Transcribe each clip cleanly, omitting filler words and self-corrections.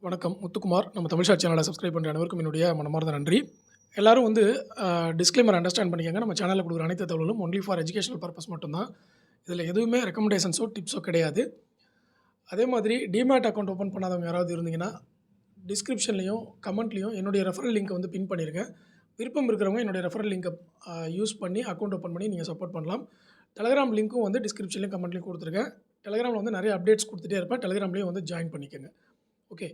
வணக்கம். முத்துக்குமார். நம்ம தமிழ்ஷாட் சேனலை சப்ஸ்கிரைப் பண்ணுற அனைவருக்கும் என்னுடைய மனமார்ந்த நன்றி. எல்லாரும் வந்து டிஸ்க்ளைமர் அண்டர்ஸ்டாண்ட் பண்ணிக்கங்க. நம்ம சேனலில் கொடுக்குற அனைத்து தகவலும் ஒன்லி ஃபார் எஜுகேஷனல் பர்பஸ் மட்டும்தான். இதில் எதுவுமே ரெக்கமெண்டேஷன்ஸோ டிப்ஸோ கிடையாது. அதே மாதிரி டிமேட் அக்கௌண்ட் ஓப்பன் பண்ணாதவங்க யாராவது இருந்தீங்கன்னா டிஸ்கிரிப்ஷன்லேயும் கமெண்ட்லேயும் என்னுடைய ரெஃபரல் லிங்க்கை வந்து பின் பண்ணியிருக்கேன். விருப்பம் இருக்கிறவங்க என்னுடைய ரெஃபரல் லிங்க்கை யூஸ் பண்ணி அக்கௌண்ட் ஓப்பன் பண்ணி நீங்கள் சப்போர்ட் பண்ணலாம். டெலகிராம் லிங்க்கும் வந்து டிஸ்கிரிப்ஷன்லேயும் கமெண்ட்லேயும் கொடுத்துருக்கேன். டெலகிராமில் வந்து நிறைய அப்டேட்ஸ் கொடுத்துட்டே இருப்பேன். டெலகிராம்லேயும் வந்து ஜாயின் பண்ணிக்கோங்க. ஓகே,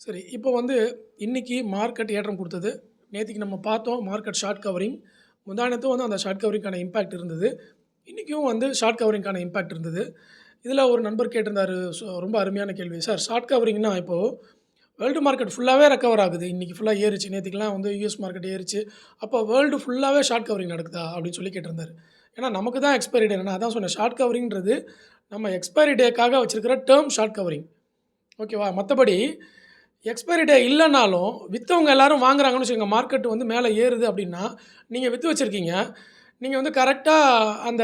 சரி. இப்போ வந்து இன்றைக்கி மார்க்கெட் ஏற்றம் கொடுத்தது. நேற்றுக்கு நம்ம பார்த்தோம் மார்க்கெட் ஷார்ட் கவரிங். முந்தானத்தும் வந்து அந்த ஷார்ட் கவரிங்கான இம்பேக்ட் இருந்தது. இன்றைக்கும் வந்து ஷார்ட் கவரிங்கான இம்பேக்ட் இருந்தது. இதில் ஒரு நண்பர் கேட்டிருந்தார், ரொம்ப அருமையான கேள்வி. சார், ஷார்ட் கவரிங்னா இப்போது வேர்ல்டு மார்க்கெட் ஃபுல்லாகவே ரெக்கவர் ஆகுது. இன்றைக்கி ஃபுல்லாக ஏறிச்சு. நேற்றுக்கெலாம் வந்து யூஎஸ் மார்க்கெட் ஏறிச்சு. அப்போ வேர்ல்டு ஃபுல்லாகவே ஷார்ட் கவரிங் நடக்குதா அப்படின்னு சொல்லி கேட்டிருந்தார். ஏன்னா நமக்கு தான் எக்ஸ்பைரி டே. நான் அதான் சொன்னேன், ஷார்ட் கவரிங்கிறது நம்ம எக்ஸ்பைரி டேக்காக வச்சுருக்கிற டேர்ம் ஷார்ட் கவரிங். ஓகேவா? மற்றபடி எக்ஸ்பைரி டே இல்லைனாலும் விற்றவங்க எல்லோரும் வாங்குறாங்கன்னு வச்சுக்கோங்க. மார்க்கெட் வந்து மேலே ஏறுது அப்படின்னா நீங்கள் விற்று வச்சுருக்கீங்க. நீங்கள் வந்து கரெக்டாக அந்த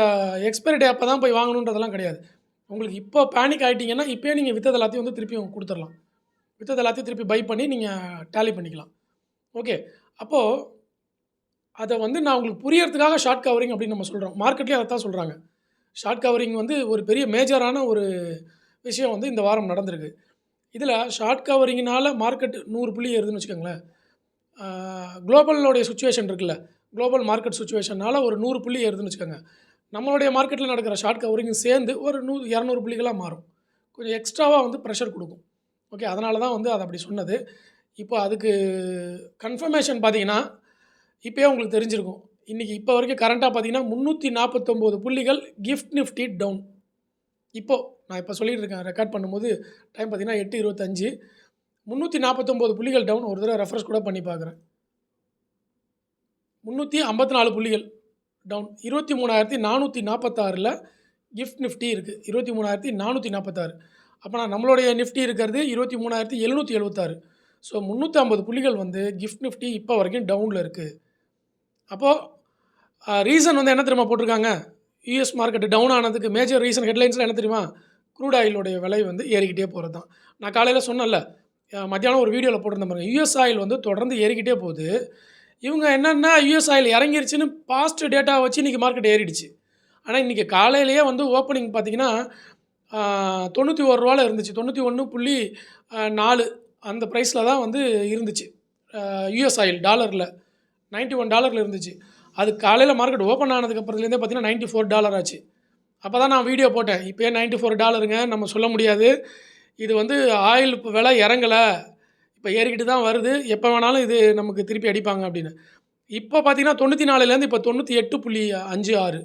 எக்ஸ்பைரி டே அப்போ தான் போய் வாங்கணுன்றதெல்லாம் கிடையாது. உங்களுக்கு இப்போ பேனிக் ஆகிட்டிங்கன்னா இப்போயே நீங்கள் விற்றது எல்லாத்தையும் வந்து திருப்பி கொடுத்துடலாம். விற்றது எல்லாத்தையும் திருப்பி பை பண்ணி நீங்கள் டேலி பண்ணிக்கலாம். ஓகே, அப்போது அதை வந்து நான் உங்களுக்கு புரியறதுக்காக ஷார்ட் கவரிங் அப்படின்னு நம்ம சொல்கிறோம். மார்க்கெட்லேயே அதை தான் சொல்கிறாங்க. ஷார்ட் கவரிங் வந்து ஒரு பெரிய மேஜரான ஒரு விஷயம் வந்து இந்த வாரம் நடந்திருக்கு. இதில் ஷார்ட் கவரிங்கினால் மார்க்கெட் 100 புள்ளி ஏறுதுன்னு வச்சுக்கோங்களேன். குளோபலோடைய சுச்சுவேஷன் இருக்குல்ல, குளோபல் மார்க்கெட் சுச்சுவேஷனால் ஒரு 100 புள்ளி ஏறுதுன்னு வச்சுக்கோங்க. நம்மளுடைய மார்க்கெட்டில் நடக்கிற ஷார்ட் கவரிங் சேர்ந்து ஒரு 200 புள்ளிகளாக மாறும். கொஞ்சம் எக்ஸ்ட்ராவாக வந்து ப்ரெஷர் கொடுக்கும். ஓகே, அதனால தான் வந்து அது அப்படி சொன்னது. இப்போ அதுக்கு கன்ஃபர்மேஷன் பார்த்தீங்கன்னா இப்போயே உங்களுக்கு தெரிஞ்சிருக்கும். இன்றைக்கி இப்போ வரைக்கும் கரண்ட்டாக பார்த்தீங்கன்னா 349 புள்ளிகள் கிஃப்ட் நிஃப்டி டவுன். இப்போது நான் இப்போ சொல்லிகிட்டு இருக்கேன், ரெக்கார்ட் பண்ணும்போது டைம் பார்த்தீங்கன்னா 8:25. 349 புள்ளிகள் டவுன். ஒரு தடவை ரெஃப்ரெஷ் கூட பண்ணி பார்க்குறேன். 354 புள்ளிகள் டவுன். 23,446ல் கிஃப்ட் நிஃப்டி இருக்குது. 23,446. அப்போ நம்மளுடைய நிஃப்டி இருக்கிறது 23,776. ஸோ 350 புள்ளிகள் வந்து கிஃப்ட் நிஃப்டி இப்போ வரைக்கும் டவுனில் இருக்குது. அப்போது ரீசன் வந்து என்ன தெரியுமா போட்டிருக்காங்க? யூஎஸ் மார்க்கெட்டு டவுன் ஆனதுக்கு மேஜர் ரீசன் ஹெட்லைன்ஸில் என்ன தெரியுமா? க்ரூட் ஆயிலுடைய விலை வந்து ஏறிக்கிட்டே போகிறது தான். நான் காலையில் சொன்னேன்ல, மத்தியானம் ஒரு வீடியோவில் போட்டிருந்தேன் பாருங்கள். யூஎஸ் ஆயில் வந்து தொடர்ந்து ஏறிக்கிட்டே போகுது. இவங்க என்னென்னா யூஎஸ் ஆயில் இறங்கிருச்சுன்னு பாஸ்ட் டேட்டா வச்சு இன்றைக்கி மார்க்கெட் ஏறிடுச்சு. ஆனால் இன்றைக்கி காலையிலேயே வந்து ஓப்பனிங் பார்த்திங்கன்னா 91 ரூபாவில் இருந்துச்சு. 91.4 அந்த ப்ரைஸில் தான் வந்து இருந்துச்சு. யூஎஸ் ஆயில் டாலரில் $91 இருந்துச்சு. அது காலையில் மார்க்கெட் ஓப்பன் ஆனதுக்கப்புறத்துலேருந்தே பார்த்திங்கன்னா $94 ஆச்சு. அப்போ தான் நான் வீடியோ போட்டேன். இப்போயே $94ங்க நம்ம சொல்ல முடியாது. இது வந்து ஆயில் இப்போ விலை இறங்கலை, இப்போ ஏறிக்கிட்டு தான் வருது, எப்போ வேணாலும் இது நமக்கு திருப்பி அடிப்பாங்க அப்படின்னு. இப்போ பார்த்திங்கன்னா 94லேருந்து இப்போ 98.56.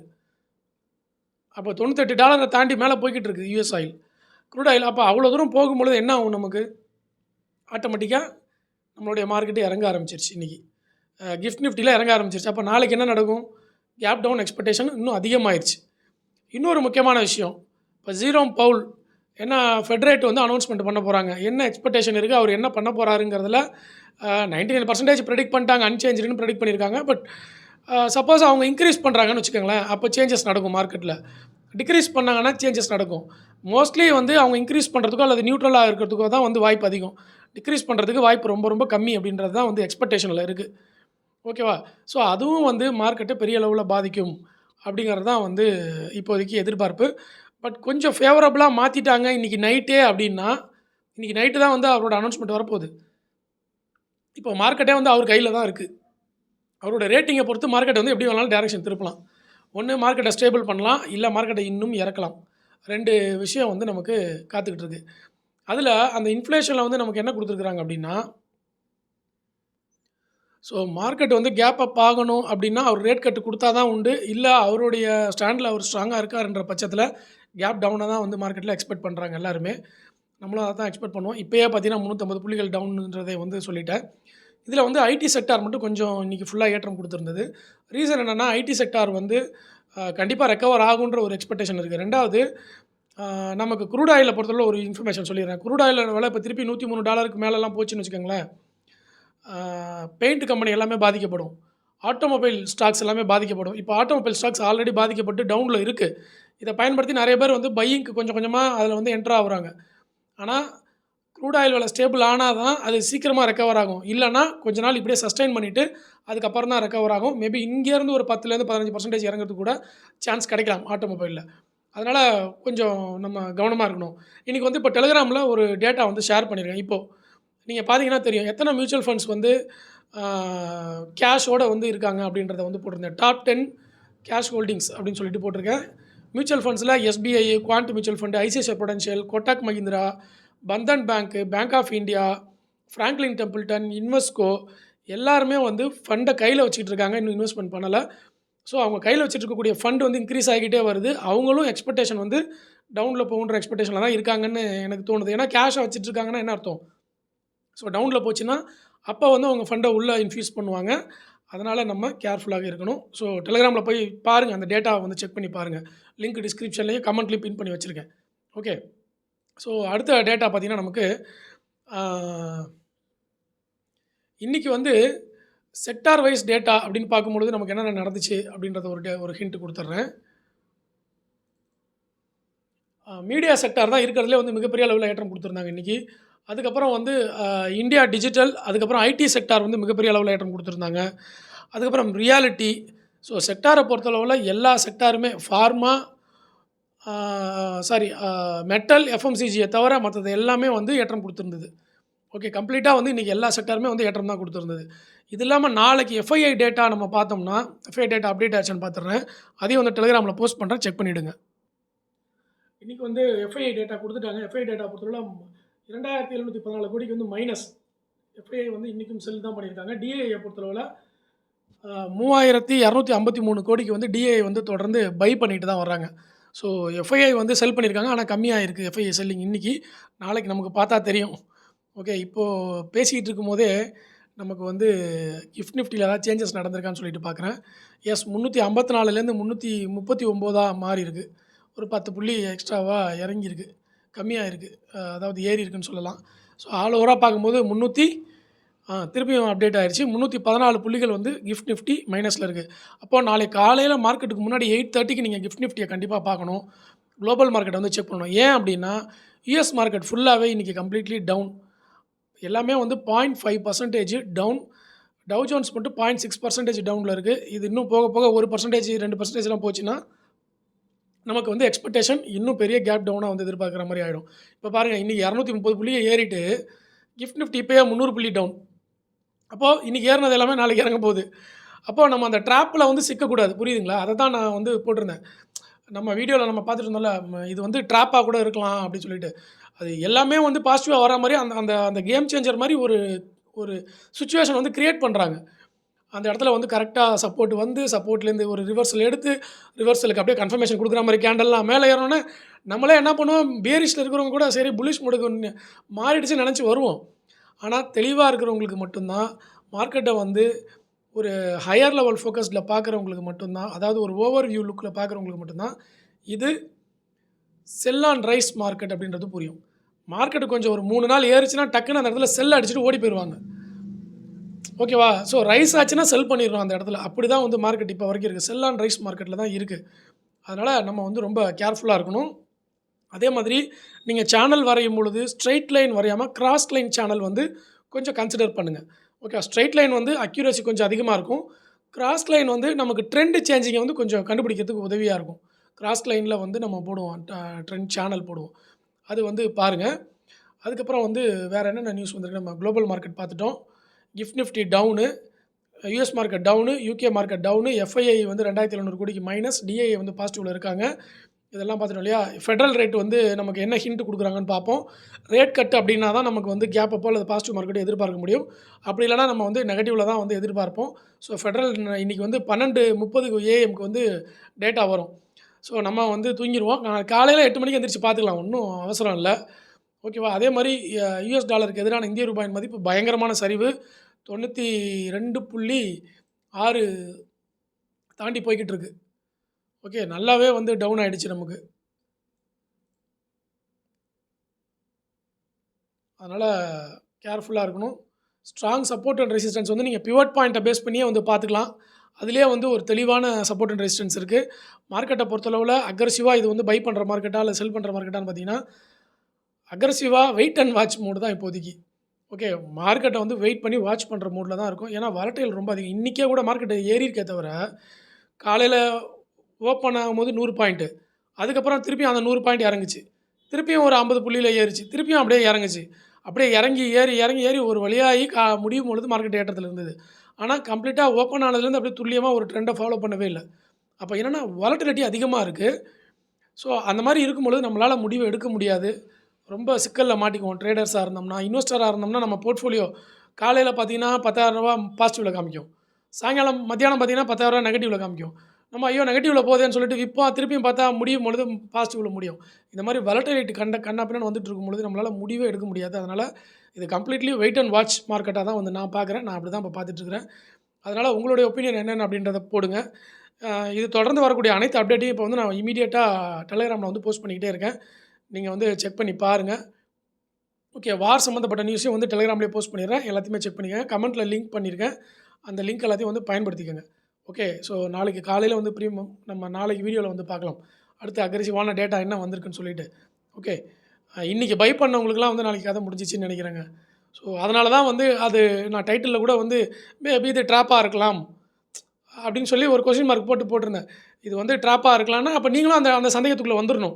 அப்போ $98 தாண்டி மேலே போய்கிட்டு இருக்குது யூஎஸ் ஆயில், க்ரூட் ஆயில். அப்போ அவ்வளோ தூரம் போகும்பொழுது என்ன ஆகும்? நமக்கு ஆட்டோமேட்டிக்காக நம்மளுடைய மார்க்கெட்டு இறங்க ஆரம்பிச்சிருச்சு. இன்றைக்கி கிஃப்ட் நிஃப்டியில் இறங்க ஆரம்பிச்சிருச்சு. அப்போ நாளைக்கு என்ன நடக்கும்? கேப் டவுன் எக்ஸ்பெக்டேஷன் இன்னும் அதிகமாகிடுச்சு. இன்னொரு முக்கியமான விஷயம், இப்போ ஜீரோம் பவுல் என்ன ஃபெட்ரேட் வந்து அனௌன்ஸ்மெண்ட் பண்ண போகிறாங்க. என்ன எக்ஸ்பெக்டேஷன் இருக்குது, அவர் என்ன பண்ண போகிறாருங்கிறதுல 99% ப்ரெடிக்ட் பண்ணிட்டாங்க, அன்சேஞ்சுன்னு ப்ரெடிக்ட் பண்ணியிருக்காங்க. பட் சப்போஸ் அவங்க இன்க்ரீஸ் பண்ணுறாங்கன்னு வச்சுக்கோங்களேன், அப்போ சேஞ்சஸ் நடக்கும் மார்க்கெட்டில். டிக்ரீஸ் பண்ணாங்கன்னா சேஞ்சஸ் நடக்கும். மோஸ்ட்லி வந்து அவங்க இன்க்ரீஸ் பண்ணுறதுக்கோ அல்லது நியூட்ரலாக இருக்கிறதுக்கோ தான் வந்து வாய்ப்பு அதிகம். டிக்ரீஸ் பண்ணுறதுக்கு வாய்ப்பு ரொம்ப ரொம்ப கம்மி அப்படின்றது தான் வந்து எக்ஸ்பெக்டேஷனில் இருக்குது. ஓகேவா? ஸோ அதுவும் வந்து மார்க்கெட்டை பெரிய அளவில் பாதிக்கும் அப்படிங்கிறது தான் வந்து இப்போதைக்கு எதிர்பார்ப்பு. பட் கொஞ்சம் ஃபேவரபுளாக மாற்றிட்டாங்க இன்றைக்கி நைட்டே அப்படின்னா, இன்றைக்கி நைட்டு தான் வந்து அவரோட அனௌன்ஸ்மெண்ட் வரப்போகுது. இப்போ மார்க்கெட்டே வந்து அவர் கையில் தான் இருக்குது. அவரோட ரேட்டிங்கை பொறுத்து மார்க்கெட்டை வந்து எப்படி வேணாலும் டைரெக்ஷன் திருப்பலாம். ஒன்று மார்க்கெட்டை ஸ்டேபிள் பண்ணலாம், இல்லை மார்க்கெட்டை இன்னும் இறக்கலாம். 2 விஷயம் வந்து நமக்கு காத்துக்கிட்டு இருக்குது. அதில் அந்த இன்ஃப்ளேஷனில் வந்து நமக்கு என்ன கொடுத்துருக்குறாங்க அப்படின்னா, ஸோ மார்க்கெட் வந்து கேப் அப் ஆகணும் அப்படின்னா அவர் ரேட் கட்டு கொடுத்தா தான் உண்டு. இல்லை அவருடைய ஸ்டாண்டில் அவர் ஸ்ட்ராங்காக இருக்காருன்ற பட்சத்தில் கேப் டவுனை தான் வந்து மார்க்கெட்டில் எக்ஸ்பெக்ட் பண்ணுறாங்க எல்லாருமே. நம்மளும் அதை தான் எக்ஸ்பெக்ட் பண்ணுவோம். இப்போயே பார்த்தீங்கன்னா 350 புள்ளிகள் டவுனுன்றதை வந்து சொல்லிட்டேன். இதில் வந்து ஐடி செக்டார் மட்டும் கொஞ்சம் இன்றைக்கி ஃபுல்லாக ஏற்றம் கொடுத்துருந்தது. ரீசன் என்னென்னா, ஐடி செக்டார் வந்து கண்டிப்பாக ரெக்கவர் ஆகுன்ற ஒரு எக்ஸ்பெக்டேஷன் இருக்குது. ரெண்டாவது, நமக்கு க்ரூட் ஆயிலை பொறுத்தவரை ஒரு இன்ஃபர்மேஷன் சொல்லிடுறேன். க்ரூட் ஆயிலோட விலை இப்போ திருப்பி $103 மேலெலாம் போச்சுன்னு வச்சுக்கோங்களேன், பெயிண்ட் கம்பெனி எல்லாமே பாதிக்கப்படும். ஆட்டோமொபைல் ஸ்டாக்ஸ் எல்லாமே பாதிக்கப்படும். இப்போ ஆட்டோமொபைல் ஸ்டாக்ஸ் ஆல்ரெடி பாதிக்கப்பட்டு டவுனில் இருக்குது. இதை பயன்படுத்தி நிறைய பேர் வந்து பையிங்க்கு கொஞ்சம் கொஞ்சமாக அதில் வந்து என்ட்ரு ஆகுறாங்க. ஆனால் க்ரூட் ஆயில் விலை ஸ்டேபிள் ஆனால் தான் அது சீக்கிரமாக ரெக்கவர் ஆகும். இல்லைன்னா கொஞ்ச நாள் இப்படியே சஸ்டெயின் பண்ணிவிட்டு அதுக்கப்புறம் தான் ரெக்கவர் ஆகும். மேபி இங்கேருந்து ஒரு 10லேருந்து 15% இறங்குறதுக்கு கூட சான்ஸ் கிடைக்கலாம் ஆட்டோமொபைலில். அதனால் கொஞ்சம் நம்ம கவனமாக இருக்கணும். இன்றைக்கி வந்து இப்போ டெலிகிராமில் ஒரு டேட்டா வந்து ஷேர் பண்ணியிருக்கேன். இப்போது நீங்கள் பார்த்தீங்கன்னா தெரியும் எத்தனை மியூச்சுவல் ஃபண்ட்ஸ் வந்து கேஷோடு வந்து இருக்காங்க அப்படின்றத வந்து போட்டிருந்தேன். டாப் 10 கேஷ் ஹோல்டிங்ஸ் அப்படின்னு சொல்லிட்டு போட்டிருக்கேன். மியூச்சுவல் ஃபண்ட்ஸில் SBI, Quant mutual fund, ICICI Prudential, Kotak Mahindra, Bandhan bank, bank of India, Franklin Templeton, Invesco எல்லாருமே வந்து ஃபண்டை கையில் வச்சுக்கிட்டு இருக்காங்க. இன்னும் இன்வெஸ்ட்மெண்ட் பண்ணலை. ஸோ அவங்க கையில் வச்சுட்டு இருக்கக்கூடிய ஃபண்ட் வந்து இன்க்ரீஸ் ஆகிக்கிட்டே வருது. அவங்களும் எக்ஸ்பெக்டேஷன் வந்து டவுனில் போகுன்ற எக்ஸ்பெக்டேஷனில் தான் இருக்காங்கன்னு எனக்கு தோணுது. ஏன்னா கேஷை வச்சுட்டு இருக்காங்கன்னா என்ன அர்த்தம்? ஸோ டவுனில் போச்சுன்னா அப்போ வந்து அவங்க ஃபண்டை உள்ளே இன்ஃப்யூஸ் பண்ணுவாங்க. அதனால் நம்ம கேர்ஃபுல்லாக இருக்கணும். ஸோ டெலிகிராமில் போய் பாருங்கள், அந்த டேட்டாவை வந்து செக் பண்ணி பாருங்கள். லிங்க் டிஸ்கிரிப்ஷன்லேயும் கமெண்ட்லேயும் பின் பண்ணி வச்சுருக்கேன். ஓகே. ஸோ அடுத்த டேட்டா பார்த்திங்கன்னா நமக்கு இன்றைக்கி வந்து செக்டார் வைஸ் டேட்டா அப்படின்னு பார்க்கும்பொழுது நமக்கு என்னென்ன நடந்துச்சு அப்படின்றத ஒரு ஹிண்ட் கொடுத்துட்றேன். மீடியா செக்டார் தான் இருக்கிறதுலே வந்து மிகப்பெரிய அளவில் ஏற்றம் கொடுத்துருந்தாங்க இன்றைக்கி. அதுக்கப்புறம் வந்து இந்தியா டிஜிட்டல், அதுக்கப்புறம் ஐடி செக்டார் வந்து மிகப்பெரிய அளவில் ஏற்றம் கொடுத்துருந்தாங்க. அதுக்கப்புறம் ரியாலிட்டி. ஸோ செக்டாரை பொறுத்தளவில் எல்லா செக்டாருமே ஃபார்மா, மெட்டல், எஃப்எம்சிஜியை தவிர மற்றது எல்லாமே வந்து ஏற்றம் கொடுத்துருந்தது. ஓகே, கம்ப்ளீட்டாக வந்து இன்றைக்கி எல்லா செக்டாருமே வந்து ஏற்றம் தான் கொடுத்துருந்தது. இது இல்லாமல் நாளைக்கு எஃப்ஐஐ டேட்டா நம்ம பார்த்தோம்னா, எஃப்ஐஐ டேட்டா அப்டேட் ஆச்சுன்னு பார்த்துட்றேன். அதையும் வந்து டெலிகிராமில் போஸ்ட் பண்ணுறேன், செக் பண்ணிவிடுங்க. இன்றைக்கி வந்து எஃப்ஐஐ டேட்டா கொடுத்துட்டாங்க. எஃப்ஐஐ டேட்டா பொறுத்தவரை 2714 கோடிக்கு வந்து மைனஸ். எஃப்ஐஐ வந்து இன்றைக்கும் செல் தான் பண்ணியிருக்காங்க. டிஏஐயை பொறுத்தளவில் 3253 கோடிக்கு வந்து டிஏஐ வந்து தொடர்ந்து பை பண்ணிட்டு தான் வர்றாங்க. ஸோ எஃப்ஐஐ வந்து செல் பண்ணியிருக்காங்க. ஆனால் கம்மியாக இருக்குது எஃப்ஐஐ செல்லிங் இன்றைக்கி. நாளைக்கு நமக்கு பார்த்தா தெரியும். ஓகே, இப்போது பேசிக்கிட்டு இருக்கும்போதே நமக்கு வந்து கிஃப்ட் நிஃப்டியில் ஏதாவது சேஞ்சஸ் நடந்திருக்கான்னு சொல்லிட்டு பார்க்குறேன். எஸ், 354லேருந்து 339 மாறி இருக்குது. ஒரு 10 புள்ளி எக்ஸ்ட்ராவாக இறங்கியிருக்கு, கம்மியாக இருக்குது, அதாவது ஏறி இருக்குன்னு சொல்லலாம். ஸோ ஆல் ஓவராக பார்க்கும்போது திருப்பியும் அப்டேட் ஆகிடுச்சு. 314 புள்ளிகள் வந்து கிஃப்ட் நிஃப்டி மைனஸில் இருக்குது. அப்போது நாளைக்கு காலையில் மார்க்கெட்டுக்கு முன்னாடி 8:30க்கு நீங்கள் கிஃப்ட் நிஃப்டியை கண்டிப்பாக பார்க்கணும். குளோபல் மார்க்கெட்டை வந்து செக் பண்ணணும். ஏன் அப்படின்னா யூஎஸ் மார்க்கெட் ஃபுல்லாகவே இன்றைக்கி கம்ப்ளீட்லி டவுன். எல்லாமே வந்து 0.5% டவுன். டவ் ஜோன்ஸ் மட்டும் 0.6% டவுனில் இருக்குது. இது இன்னும் போக போக 1%, 2%லாம் போச்சுன்னா நமக்கு வந்து எக்ஸ்பெக்டேஷன் இன்னும் பெரிய கேப் டவுனாக வந்து எதிர்பார்க்குற மாதிரி ஆகிடும். இப்போ பாருங்கள், இன்றைக்கி 230 புள்ளியை ஏறிட்டு கிஃப்ட் நிஃப்டி இப்போயே 300 புள்ளி டவுன். அப்போது இன்றைக்கி ஏறினது எல்லாமே நாளைக்கு இறங்க போகுது. அப்போது நம்ம அந்த ட்ராப்பில் வந்து சிக்கக்கூடாது, புரியுதுங்களா? அதை தான் நான் வந்து போட்டிருந்தேன். நம்ம வீடியோவில் நம்ம பார்த்துட்டு இருந்தோம்ல, இது வந்து ட்ராப்பாக கூட இருக்கலாம் அப்படின்னு சொல்லிட்டு. அது எல்லாமே வந்து பாசிட்டிவாக வர மாதிரி அந்த அந்த அந்த கேம் சேஞ்சர் மாதிரி ஒரு ஒரு சுச்சுவேஷன் வந்து க்ரியேட் பண்ணுறாங்க. அந்த இடத்துல வந்து கரெக்டாக சப்போர்ட் வந்து சப்போர்ட்லேருந்து ஒரு ரிவர்சல் எடுத்து ரிவர்சலுக்கு அப்படியே கன்ஃபர்மேஷன் கொடுக்குற மாதிரி கேண்டல்லாம் மேலே ஏறணுன்னே நம்மளே என்ன பண்ணுவோம், பேரிஷில் இருக்கிறவங்க கூட சரி புல்லிஷ் மோடுக்கு மாறிடுச்சுன்னு நினச்சி வருவோம். ஆனால் தெளிவாக இருக்கிறவங்களுக்கு மட்டும்தான், மார்க்கெட்டை வந்து ஒரு ஹையர் லெவல் ஃபோக்கஸ்டில் பார்க்குறவங்களுக்கு மட்டும்தான், அதாவது ஒரு ஓவர் வியூ லுக்கில் பார்க்குறவங்களுக்கு மட்டும்தான் இது செல் ஆன் ரைஸ் மார்க்கெட் அப்படின்றது புரியும். மார்க்கெட்டு கொஞ்சம் ஒரு 3 நாள் ஏறிச்சுன்னா டக்குன்னு அந்த இடத்துல செல் அடிச்சுட்டு ஓடி போயிடுவாங்க. ஓகேவா? ஸோ ரைஸ் ஆச்சுன்னா செல் பண்ணிடுறோம் அந்த இடத்துல. அப்படி தான் வந்து மார்க்கெட் இப்போ வரைக்கும் இருக்குது. செல் ஆன் ரைஸ் மார்க்கெட்டில் தான் இருக்குது. அதனால் நம்ம வந்து ரொம்ப கேர்ஃபுல்லாக இருக்கணும். அதே மாதிரி நீங்கள் சேனல் வரையும் பொழுது ஸ்ட்ரெயிட் லைன் வரையாமல் கிராஸ் லைன் சேனல் வந்து கொஞ்சம் கன்சிடர் பண்ணுங்கள். ஓகே, ஸ்ட்ரெயிட் லைன் வந்து அக்யூரசி கொஞ்சம் அதிகமாக இருக்கும். கிராஸ் லைன் வந்து நமக்கு ட்ரெண்ட் சேஞ்சிங்கை வந்து கொஞ்சம் கண்டுபிடிக்கிறதுக்கு உதவியாக இருக்கும். கிராஸ் லைனில் வந்து நம்ம போடுவோம், ட்ரெண்ட் சேனல் போடுவோம். அது வந்து பாருங்கள். அதுக்கப்புறம் வந்து வேறு என்னென்ன நியூஸ் வந்துருக்கு, நம்ம குளோபல் மார்க்கெட் பார்த்துட்டோம். GIFT Nifty down, US market down, UK market down, FII வந்து 2700 கோடிக்கு மைனஸ், டிஐஐ வந்து பாசிட்டிவில் இருக்காங்க. இதெல்லாம் பார்த்துட்டோம் இல்லையா? ஃபெடரல் ரேட் வந்து நமக்கு என்ன ஹிண்ட் கொடுக்குறாங்கன்னு பார்ப்போம். ரேட் கட் அப்படின்னா தான் நமக்கு வந்து கேப் அப்போ அல்லது பாசிட்டிவ் மார்க்கெட்டை எதிர்பார்க்க முடியும். அப்படி இல்லைனா நம்ம வந்து நெகட்டிவில் தான் வந்து எதிர்பார்ப்போம். ஸோ ஃபெடரல் இன்றைக்கி வந்து 12:30 AM வந்து டேட்டா வரும். ஸோ நம்ம வந்து தூங்கிடுவோம். காலையில் 8 மணிக்கு எந்திரிச்சு பார்த்துக்கலாம், ஒன்றும் அவசரம் இல்லை. ஓகேவா? அதே மாதிரி யூஎஸ் டாலருக்கு எதிரான இந்திய ரூபாயின் மதிப்பு பயங்கரமான சரிவு, 92.6 தாண்டி போய்கிட்டு இருக்கு. ஓகே, நல்லாவே வந்து டவுன் ஆகிடுச்சு நமக்கு. அதனால் கேர்ஃபுல்லாக இருக்கணும். ஸ்ட்ராங் சப்போர்ட் அண்ட் ரெசிஸ்டன்ஸ் வந்து நீங்கள் பிவட் பாயிண்ட்டை பேஸ் பண்ணியே வந்து பார்த்துக்கலாம். அதிலே வந்து ஒரு தெளிவான சப்போர்ட் அண்ட் ரெசிஸ்டன்ஸ் இருக்குது. மார்க்கெட்டை பொறுத்தளவில் அக்ரெசிவாக இது வந்து பை பண்ணுற மார்க்கெட்டா இல்லை செல் பண்ணுற மார்க்கெட்டான்னு பார்த்தீங்கன்னா அக்ரெசிவாக வெயிட் அண்ட் வாட்ச் மோடு தான் இப்போதைக்கு. ஓகே. மார்க்கெட்டை வந்து வெயிட் பண்ணி வாட்ச் பண்ணுற மோடில் தான் இருக்கும். ஏன்னா வாலடைல் ரொம்ப அதிகம். இன்றைக்கே கூட மார்க்கெட் ஏறியிருக்கே தவிர, காலையில் ஓப்பன் ஆகும்போது 100 பாயிண்ட்டு. அதுக்கப்புறம் திருப்பியும் அந்த 100 பாயிண்ட் இறங்குச்சு. திருப்பியும் ஒரு 50 புள்ளியில் ஏறிச்சு. திருப்பியும் அப்படியே இறங்குச்சு. அப்படியே இறங்கி ஏறி ஒரு வழியாகி முடியும் பொழுது மார்க்கெட் ஏற்றத்தில் இருந்தது. ஆனால் கம்ப்ளீட்டாக ஓப்பன் ஆனதுலேருந்து அப்படியே துல்லியமாக ஒரு ட்ரெண்டை ஃபாலோ பண்ணவே இல்லை. அப்போ என்னென்னா வாலட்டிலிட்டி அதிகமாக இருக்குது. ஸோ அந்த மாதிரி இருக்கும்பொழுது நம்மளால் முடிவு எடுக்க முடியாது. ரொம்ப சிக்கலில் மாட்டிக்குவோம். ட்ரேடர்ஸாக இருந்தோம்னா, இன்வெஸ்டராக இருந்தோம்னா நம்ம போர்ட்ஃபோலியோ காலையில் பார்த்தீங்கன்னா ரூ. 10,000 பாசிட்டிவில் காமிக்கும். சாயங்காலம் மத்தியானம் பார்த்தீங்கன்னா ரூ. 10,000 நெகட்டிவில் காமிக்கும். நம்ம ஐயோ நெகட்டிவில் போதேன்னு சொல்லிட்டு விற்போம். திருப்பியும் பார்த்தா முடியும் பொழுது பாசிட்டிவில் முடியும். இந்த மாதிரி வாலட்டிலிட்டி கண்ணா பின்னான்னு வந்துட்டு இருக்கும்பொழுது நம்மளால் முடிவே எடுக்க முடியாது. அதனால் இது கம்ப்ளீட்லி வெயிட் அண்ட் வாட்ச் மார்க்கெட்டாக தான் வந்து நான் பார்க்குறேன். நான் அப்படி தான் இப்போ பார்த்துட்ருக்கிறேன். அதனால் உங்களுடைய ஒப்பீனியன் என்னென்ன அப்படின்றத போடுங்க. இது தொடர்ந்து வரக்கூடிய அனைத்து அப்டேட்டையும் இப்போ வந்து நான் இமீடியட்டாக டெலகிராமில் வந்து போஸ்ட் பண்ணிக்கிட்டே இருக்கேன். நீங்கள் வந்து செக் பண்ணி பாருங்கள். ஓகே. வார் சம்மந்தப்பட்ட நியூஸையும் வந்து டெலகிராம்லேயே போஸ்ட் பண்ணிடுறேன். எல்லாத்தையுமே செக் பண்ணிக்கங்க. கமெண்ட்டில் லிங்க் பண்ணியிருக்கேன். அந்த லிங்க் எல்லாத்தையும் வந்து பயன்படுத்திக்கங்க. ஓகே. ஸோ நாளைக்கு காலையில் வந்து நம்ம நாளைக்கு வீடியோவில் வந்து பார்க்கலாம். அடுத்து அக்ரெசிவான டேட்டா என்ன வந்திருக்குன்னு சொல்லிட்டு. ஓகே. இன்றைக்கி பை பண்ணவங்களுக்குலாம் வந்து நாளைக்கு கதை முடிஞ்சிச்சின்னு நினைக்கிறேங்க. ஸோ அதனால தான் வந்து அது நான் டைட்டிலில் கூட வந்து மேபி இது ட்ராப்பாக இருக்கலாம் அப்படின்னு சொல்லி ஒரு கொஸ்டின் மார்க் போட்டிருந்தேன். இது வந்து ட்ராப்பாக இருக்கலாம்னா அப்போ நீங்களும் அந்த சந்தேகத்துக்குள்ளே வந்துடணும்.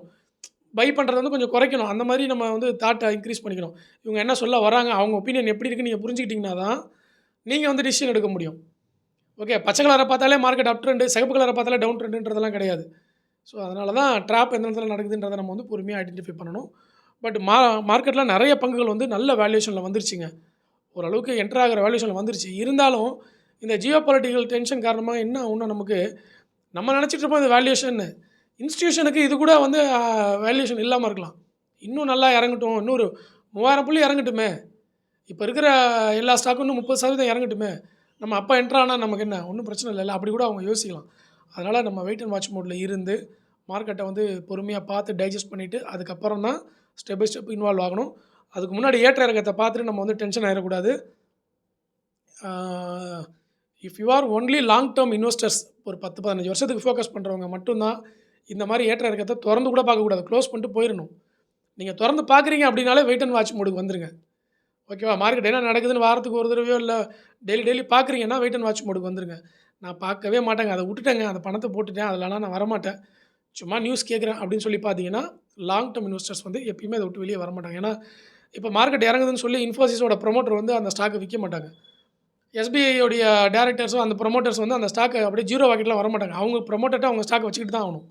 பை பண்ணுறத வந்து கொஞ்சம் குறைக்கணும். அந்த மாதிரி நம்ம வந்து தாட்டை இன்க்ரீஸ் பண்ணிக்கணும். இவங்க என்ன சொல்ல வராங்க, அவங்க ஒப்பீனியன் எப்படி இருக்குன்னு நீங்கள் புரிஞ்சுக்கிட்டிங்கன்னா தான் நீங்கள் வந்து டிசிஷன் எடுக்க முடியும். ஓகே. பச்சை கலரை பார்த்தாலே மார்க்கெட் அப் ட்ரெண்டு, சிகப்பு கலரை பார்த்தாலே டவுன் ட்ரெண்டுன்றதெல்லாம் கிடையாது. ஸோ அதனால தான் ட்ராப் எந்த இடத்துல நடக்குதுன்றதை நம்ம வந்து பொறுமையாக ஐடென்டிஃபை பண்ணணும். பட் மார்க்கெட்டில் நிறைய பங்குகள் வந்து நல்ல வேல்யூஷனில் வந்துருச்சுங்க. ஓரளவுக்கு என்டர் ஆகிற வேல்யூஷனில் வந்துருச்சு. இருந்தாலும் இந்த ஜியோ பொலிட்டிக்கல் டென்ஷன் காரணமாக என்ன ஒன்றும் நமக்கு நம்ம நினச்சிட்டு இருப்போம் இந்த வேல்யூஷன்னு. இன்ஸ்டியூஷனுக்கு இது கூட வந்து வேல்யூஷன் இல்லாமல் இருக்கலாம். இன்னும் நல்லா இறங்கட்டும். இன்னொரு 3000 புள்ளி இறங்கட்டுமே. இப்போ இருக்கிற எல்லா ஸ்டாக்கும் இன்னும் 30% இறங்கட்டுமே. நம்ம அப்போ என்ட்ரு ஆனால் நமக்கு என்ன ஒன்றும் பிரச்சனை இல்லைல்ல. அப்படி கூட அவங்க யோசிக்கலாம். அதனால் நம்ம வெயிட் அண்ட் வாட்ச் மோடில் இருந்து மார்க்கெட்டை வந்து பொறுமையாக பார்த்து டைஜஸ்ட் பண்ணிவிட்டு அதுக்கப்புறம் தான் ஸ்டெப் பை ஸ்டெப் இன்வால்வ் ஆகணும். அதுக்கு முன்னாடி ஏற்ற இறக்கத்தை பார்த்துட்டு நம்ம வந்து டென்ஷன் ஆகிடக்கூடாது. If you are only long term investors ஒரு 10-15 வருஷத்துக்கு ஃபோக்கஸ் பண்ணுறவங்க மட்டும்தான் இந்த மாதிரி ஏற்ற இறக்கத்தை திறந்து கூட பார்க்கக்கூடாது. க்ளோஸ் பண்ணிட்டு போயிடணும். நீங்கள் திறந்து பார்க்குறீங்க அப்படின்னாலே வெயிட் அண்ட் வாட்ச் மோடுக்கு வந்துருங்க. ஓகேவா? மார்க்கெட் என்ன நடக்குதுன்னு வாரத்துக்கு ஒரு தடவையோ இல்லை டெய்லி பார்க்குறீங்கன்னா வெயிட் அண்ட் வாட்ச் மோடுக்கு வந்துருங்க. நான் பார்க்கவே மாட்டேங்க. அதை விட்டுட்டேங்க. அந்த பணத்தை போட்டுட்டேன். அதிலலாம் நான் வரமாட்டேன். சும்மா நியூஸ் கேட்குறேன் அப்படின்னு சொல்லி பார்த்தீங்கன்னா லாங் டேர்ம் இன்வெஸ்டர்ஸ் வந்து எப்பயுமே அதை விட்டு வெளியே வரமாட்டாங்க. ஏன்னா இப்போ மார்க்கெட் இறங்குதுன்னு சொல்லி இன்ஃபோசிஸோட ப்ரொமோட்டர் வந்து அந்த ஸ்டாக்கை விற்க மாட்டாங்க. எஸ்பிஐயோடைய டேரக்டர்ஸும் அந்த ப்ரொமோட்டர்ஸ் வந்து அந்த ஸ்டாக்கை அப்படியே ஜீரோ வாக்கெட்லாம் வரமாட்டாங்க. அவங்க ப்ரொமோட்டர்ட்ட அவங்க ஸ்டாக்கை வச்சுக்கிட்டு தான் ஆகணும்.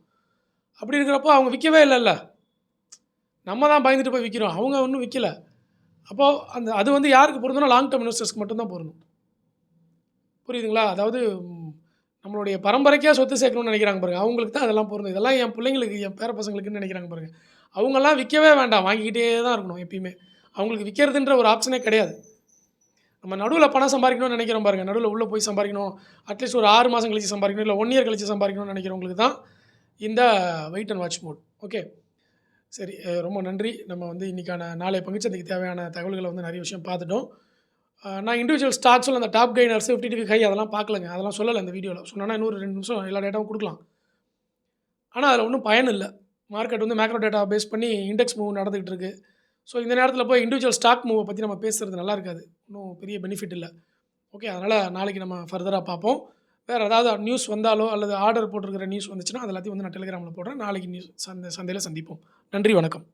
அப்படி இருக்கிறப்போ அவங்க விற்கவே இல்லைல்ல. நம்ம தான் பயந்துட்டு போய் விற்கிறோம். அவங்க ஒன்றும் விற்கல. அப்போது அது வந்து யாருக்கு பொருந்தும்னா லாங் டேர்ம் இன்வெஸ்டர்ஸ்க்கு மட்டும்தான் பொருந்தும். புரியுதுங்களா? அதாவது நம்மளுடைய பரம்பரைக்கே சொத்து சேர்க்கணும்னு நினைக்கிறாங்க பாருங்கள். அவங்களுக்கு தான் அதெல்லாம் பொருந்தும். இதெல்லாம் என் பிள்ளைங்களுக்கு என் பேர பசங்களுக்குன்னு நினைக்கிறாங்க பாருங்கள். அவங்கெல்லாம் விற்கவே வேண்டாம். வாங்கிக்கிட்டே தான் இருக்கணும் எப்பயுமே. அவங்களுக்கு விற்கிறதுன்ற ஒரு ஆப்ஷனே கிடையாது. நம்ம நடுவில் பணம் சம்பாதிக்கணும்னு நினைக்கிறோம் பாருங்கள். நடுவில் உள்ளே போய் சம்பாதிக்கணும். அட்லீஸ்ட் ஒரு 6 மாதம் கழிச்சு சம்பாதிக்கணும். இல்லை 1 இயர் கழிச்சு சம்பாதிக்கணும்னு நினைக்கிறவங்களுக்கு தான் இந்த wait and watch mode. Okay. சரி. ரொம்ப நன்றி. நம்ம வந்து இன்றைக்கான நாளைய பங்குச்சந்தைக்கு தேவையான தகவல்களை வந்து நிறைய விஷயம் பார்த்துட்டோம். நான் இண்டிவிஜுவல் ஸ்டாக்ஸில் அந்த டாப் கெய்னர்ஸ் 50 ஹை அதெல்லாம் பார்க்கலங்க. அதெல்லாம் சொல்லலை இந்த வீடியோவில். சொன்னோன்னா இன்னொரு 2 நிமிஷம் எல்லா டேட்டாவும் கொடுக்கலாம். ஆனால் அதில் ஒன்றும் பயன் இல்லை. மார்க்கெட் வந்து மேக்ரோ டேட்டா பேஸ் பண்ணி இண்டெக்ஸ் மூவ் நடந்துகிட்டு இருக்குது. ஸோ இந்த நேரத்தில் போய் இண்டிவிஜுவல் ஸ்டாக் மூவை பற்றி நம்ம பேசுகிறது நல்லா இருக்காது. இன்னும் பெரிய பெனிஃபிட் இல்லை. ஓகே. அதனால் நாளைக்கு நம்ம ஃபர்தராக பார்ப்போம். வேறு ஏதாவது நியூஸ் வந்தாலோ அல்லது ஆர்டர் போட்டிருக்கிற நியூஸ் வந்துச்சுன்னா அது எல்லாத்தையும் வந்து நான் டெலிகிராமில் போடுறேன். நாளைக்கு நியூஸ் சந்தையில் சந்திப்போம். நன்றி, வணக்கம்.